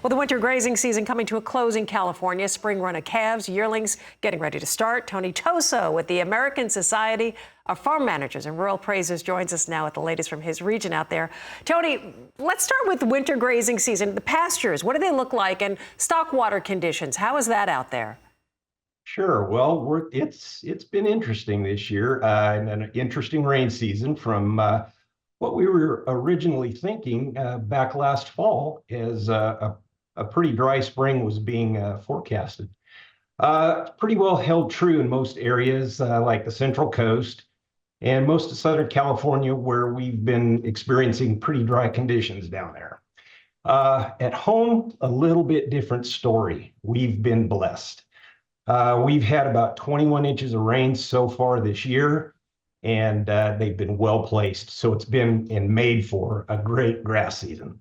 Well, the winter grazing season coming to a close in California. Spring run of calves, yearlings getting ready to start. Tony Toso with the American Society of Farm Managers and Rural Appraisers joins us now with the latest from his region out there. Tony, let's start with the winter grazing season. The pastures, what do they look like? And stockwater conditions, how is that out there? Sure. Well, it's been interesting this year, and an interesting rain season from what we were originally thinking back last fall, as a pretty dry spring was being forecasted. Pretty well held true in most areas, like the Central Coast and most of Southern California, where we've been experiencing pretty dry conditions down there. At home, a little bit different story. We've been blessed. We've had about 21 inches of rain so far this year, and they've been well placed. So it's been and made for a great grass season.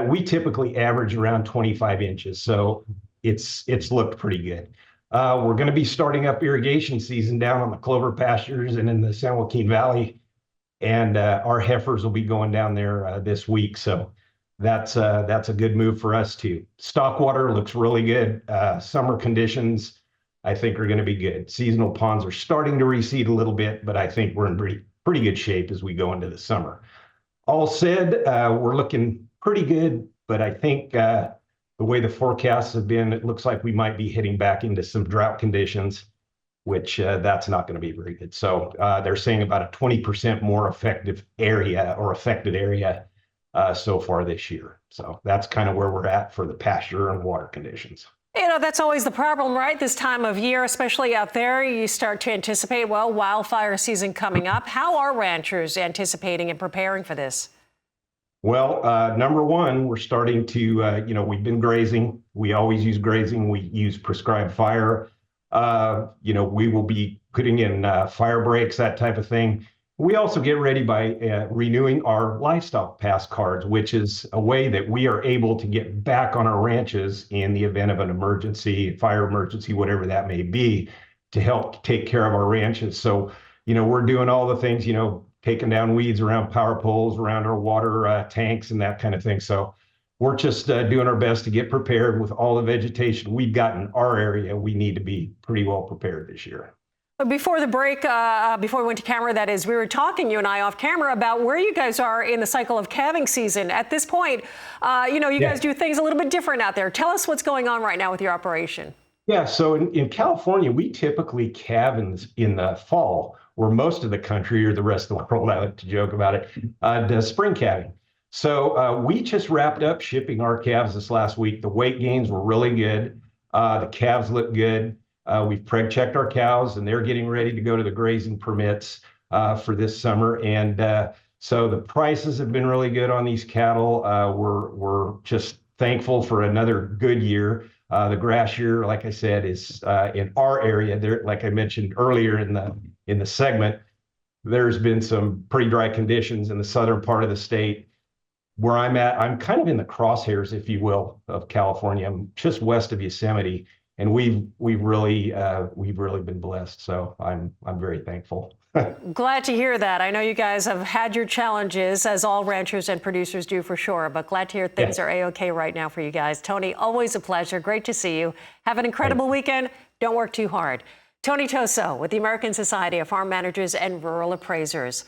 We typically average around 25 inches, so it's looked pretty good. We're going to be starting up irrigation season down on the clover pastures and in the San Joaquin Valley, and our heifers will be going down there this week. So that's a good move for us too. Stockwater looks really good. Summer conditions, I think, are going to be good. Seasonal ponds are starting to recede a little bit, but I think we're in pretty good shape as we go into the summer. All said, we're looking pretty good, but I think the way the forecasts have been, it looks like we might be hitting back into some drought conditions, which that's not going to be very good. So they're saying about a 20% more effective area or affected area so far this year. So that's kind of where we're at for the pasture and water conditions. You know, that's always the problem, right? This time of year, especially out there, you start to anticipate, well, wildfire season coming up. How are ranchers anticipating and preparing for this? Well, number one, we're starting to, we've been grazing. We always use grazing. We use prescribed fire. We will be putting in fire breaks, that type of thing. We also get ready by renewing our livestock pass cards, which is a way that we are able to get back on our ranches in the event of an emergency, fire emergency, whatever that may be, to help take care of our ranches. So, we're doing all the things, taking down weeds around power poles, around our water tanks and that kind of thing. So we're just doing our best to get prepared with all the vegetation we've got in our area. We need to be pretty well prepared this year. Before the break, before we went to camera, that is, we were talking, you and I, off camera about where you guys are in the cycle of calving season. At this point, you guys do things a little bit different out there. Tell us what's going on right now with your operation. Yeah, so in California, we typically calve in the fall, where most of the country or the rest of the world, I like to joke about it, does spring calving. So we just wrapped up shipping our calves this last week. The weight gains were really good. The calves look good. We've preg checked our cows, and they're getting ready to go to the grazing permits for this summer. And so the prices have been really good on these cattle. We're just thankful for another good year. The grass year, like I said, is in our area. There, like I mentioned earlier in the segment, there's been some pretty dry conditions in the southern part of the state. Where I'm at, I'm kind of in the crosshairs, if you will, of California. I'm just west of Yosemite. And we've really been blessed, so I'm very thankful. Glad to hear that. I know you guys have had your challenges, as all ranchers and producers do for sure, but glad to hear things are A-OK right now for you guys. Tony, always a pleasure. Great to see you. Have an incredible weekend. Don't work too hard. Tony Toso with the American Society of Farm Managers and Rural Appraisers.